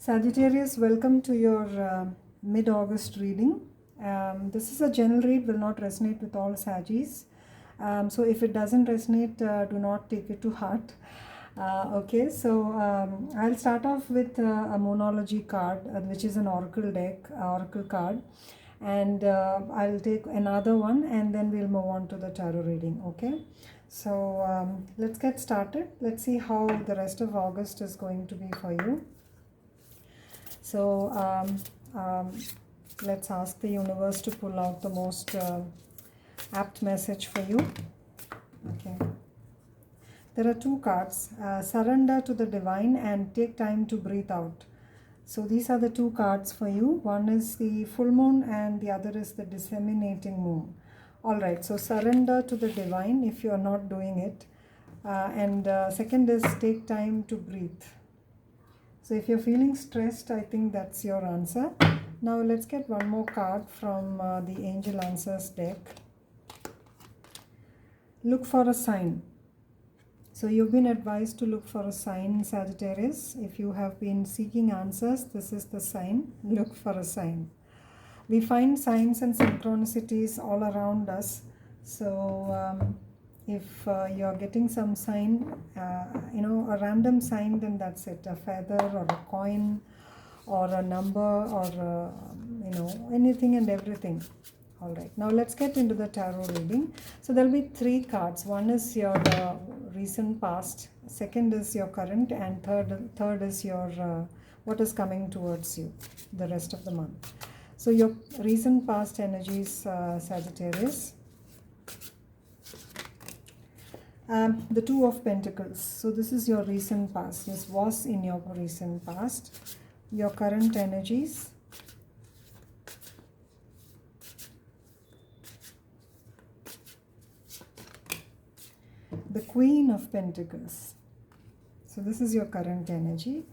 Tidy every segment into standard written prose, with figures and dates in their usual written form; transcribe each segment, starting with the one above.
Sagittarius, welcome to your mid-August reading. This is a general read, will not resonate with all Saggis. So if it doesn't resonate, do not take it to heart. Okay, so I'll start off with a Moonology card, which is an oracle deck, oracle card. And I'll take another one and then we'll move on to the tarot reading, okay? So let's get started. Let's see how the rest of August is going to be for you. So let's ask the universe to pull out the most apt message for you. Okay. There are two cards, surrender to the divine and take time to breathe out. So these are the two cards for you. One is the full moon and the other is the disseminating moon. All right, so surrender to the divine if you are not doing it. And second is take time to breathe. So if you're feeling stressed, I think that's your answer. Now let's get one more card from the Angel Answers deck. Look for a sign. So you've been advised to look for a sign, Sagittarius. If you have been seeking answers, this is the sign. Look for a sign. We find signs and synchronicities all around us. So if you're getting some sign, a random sign, then that's it. A feather or a coin or a number or, anything and everything. All right, now let's get into the tarot reading. So there'll be three cards. One is your recent past, second is your current, and third is your what is coming towards you the rest of the month. So your recent past energies, Sagittarius. The Two of Pentacles. So this is your recent past. This was in your recent past. Your current energies. The Queen of Pentacles. So this is your current energy.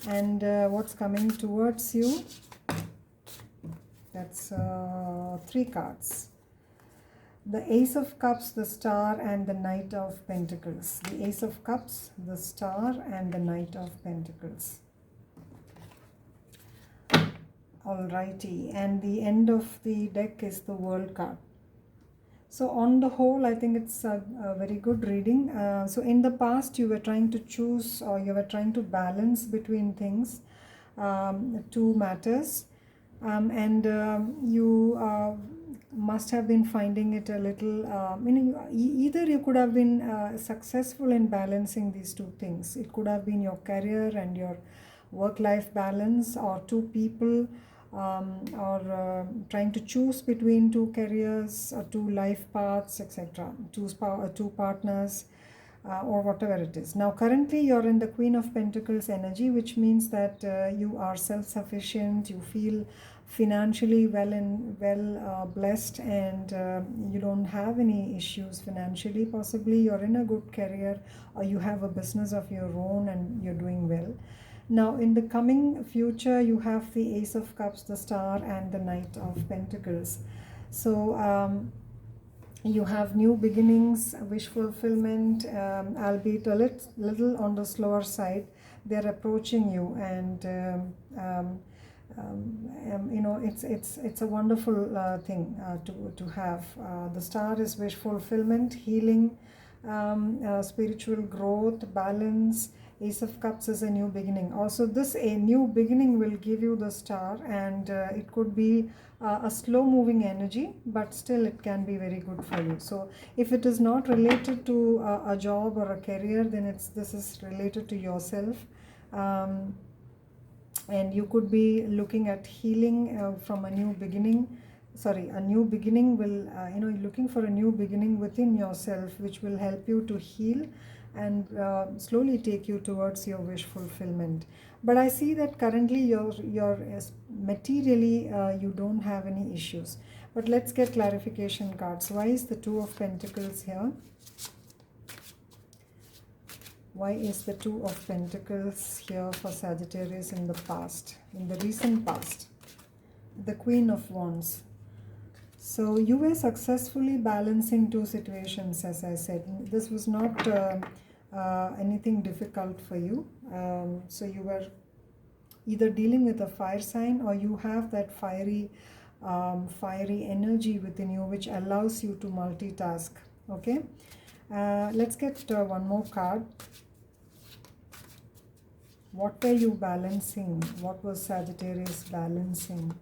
And what's coming towards you? That's three cards. The Ace of Cups, the Star, and the Knight of Pentacles. The Ace of Cups, the Star, and the Knight of Pentacles. Alrighty, and the end of the deck is the World card. So on the whole, I think it's a very good reading. So in the past, you were trying to choose or you were trying to balance between things, two matters. You must have been finding it a little, either you could have been successful in balancing these two things. It could have been your career and your work-life balance, or two people, or trying to choose between two careers or two life paths, etc. Two partners. Or whatever it is. Now currently you're in the Queen of Pentacles energy, which means that you are self-sufficient, you feel financially well blessed, and you don't have any issues financially. Possibly you're in a good career or you have a business of your own and you're doing well. Now in the coming future, you have the Ace of Cups, the Star, and the Knight of Pentacles. So you have new beginnings, wish fulfillment, albeit a little on the slower side. They're approaching you, and it's a wonderful thing to have. The Star is wish fulfillment, healing, spiritual growth, balance. Ace of Cups is a new beginning. Also, a new beginning will give you the Star, and it could be a slow-moving energy, but still it can be very good for you. So, if it is not related to a job or a career, then this is related to yourself, and you could be looking at healing from a new beginning. A new beginning will, looking for a new beginning within yourself, which will help you to heal and slowly take you towards your wish fulfillment. But I see that currently you're materially you don't have any issues. But let's get clarification cards. Why is the Two of Pentacles here? Why is the Two of Pentacles here for Sagittarius in the past, in the recent past? The Queen of Wands. So you were successfully balancing two situations, as I said. This was not anything difficult for you. So you were either dealing with a fire sign, or you have that fiery energy within you which allows you to multitask. Okay, let's get one more card. What were you balancing? What was Sagittarius balancing?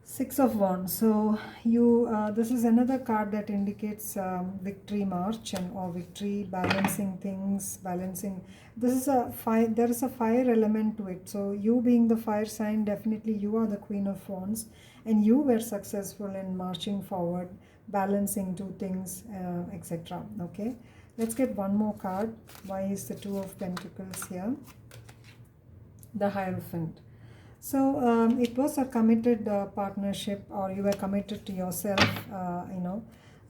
Six of Wands. So you, this is another card that indicates victory march or victory, balancing things, balancing. This is a fire. There is a fire element to it. So you being the fire sign, definitely you are the Queen of Wands, and you were successful in marching forward, balancing two things, etc. Okay. Let's get one more card. Why is the Two of Pentacles here? The Hierophant. So it was a committed partnership, or you were committed to yourself,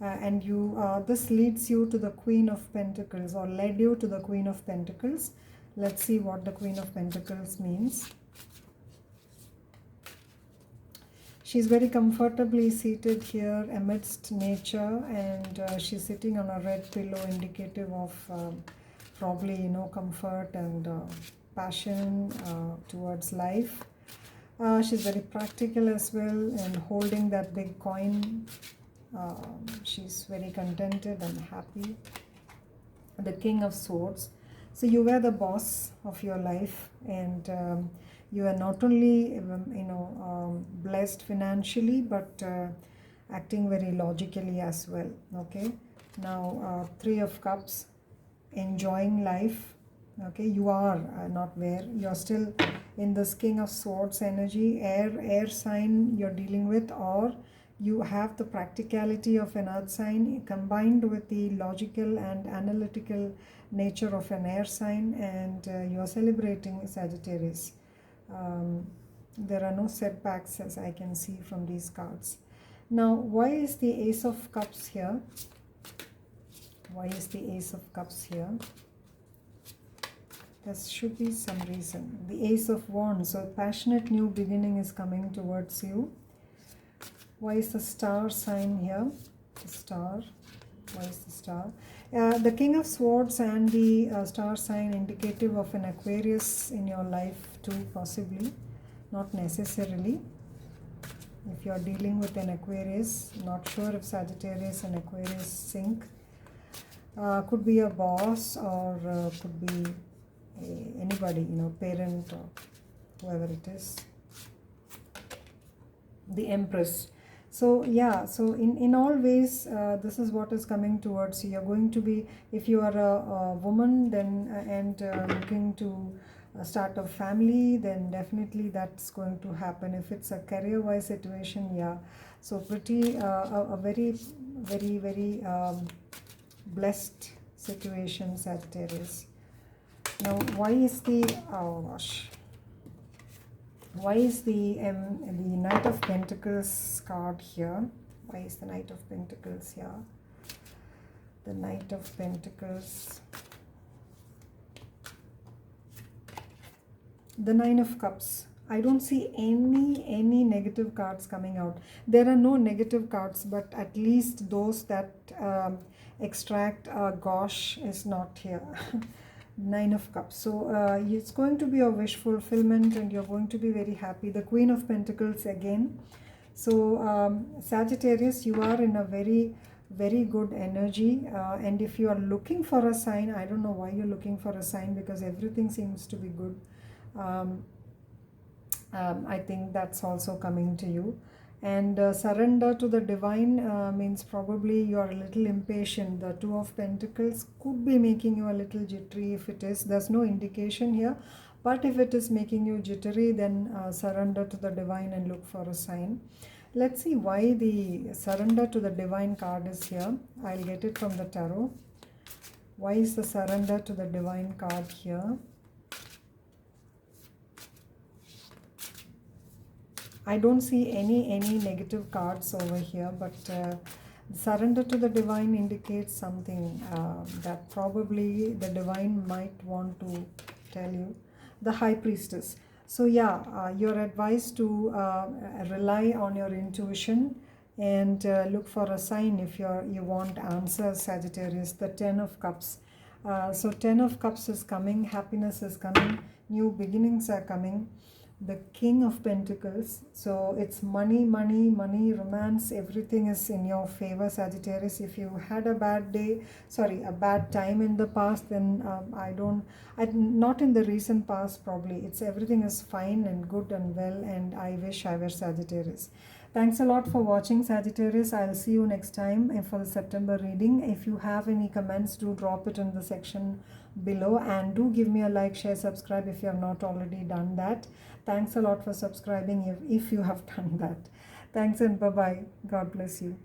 and you this leads you to the Queen of Pentacles, or led you to the Queen of Pentacles. Let's see what the Queen of Pentacles means. She's very comfortably seated here amidst nature, and she's sitting on a red pillow, indicative of probably comfort and passion towards life. She's very practical as well, and holding that big coin. She's very contented and happy. The King of Swords. So you were the boss of your life, and you are not only blessed financially, but acting very logically as well. Okay, now Three of Cups, enjoying life. Okay, you are not where you're still in this King of Swords energy, air sign you're dealing with, or you have the practicality of an earth sign combined with the logical and analytical nature of an air sign, and you're celebrating Sagittarius. There are no setbacks, as I can see from these cards. Now, why is the Ace of Cups here? Why is the Ace of Cups here? There should be some reason. The Ace of Wands, so passionate new beginning is coming towards you. Why is the Star sign here? The Star. Why is the Star? The King of Swords and the Star sign indicative of an Aquarius in your life too, possibly. Not necessarily. If you are dealing with an Aquarius, not sure if Sagittarius and Aquarius sync. Could be a boss, or could be anybody, parent or whoever it is. The Empress. So yeah, so in all ways, this is what is coming towards you. You're going to be, if you are a woman, then and looking to start a family, then definitely that's going to happen. If it's a career-wise situation, yeah. So pretty a very, very, very blessed situation, Sagittarius. Now, why is the why is the Knight of Pentacles card here? Why is the Knight of Pentacles here? The Knight of Pentacles. The Nine of Cups. I don't see any negative cards coming out. There are no negative cards, but at least those that extract gosh is not here. Nine of Cups. So it's going to be a wish fulfillment, and you're going to be very happy. The Queen of Pentacles again. So Sagittarius, you are in a very, very good energy, and if you are looking for a sign, I don't know why you're looking for a sign, because everything seems to be good. I think that's also coming to you. And surrender to the divine means probably you are a little impatient. The Two of Pentacles could be making you a little jittery. If it is, there's no indication here, but if it is making you jittery, then surrender to the divine and look for a sign. Let's see why the surrender to the divine card is here. I'll get it from the tarot. Why is the surrender to the divine card here? I don't see any negative cards over here, but surrender to the divine indicates something that probably the divine might want to tell you. The High Priestess. So yeah, you're advised to rely on your intuition and look for a sign if you want answers, Sagittarius. The Ten of Cups. So 10 of Cups is coming, happiness is coming, new beginnings are coming. The King of Pentacles, so it's money, money, money, romance, everything is in your favor, Sagittarius. If you had a bad day, sorry, a bad time in the past, then not in the recent past probably, it's everything is fine and good and well, and I wish I were Sagittarius. Thanks a lot for watching, Sagittarius. I'll see you next time for the September reading. If you have any comments, do drop it in the section below, and do give me a like, share, subscribe if you have not already done that. Thanks a lot for subscribing if you have done that. Thanks and bye-bye. God bless you.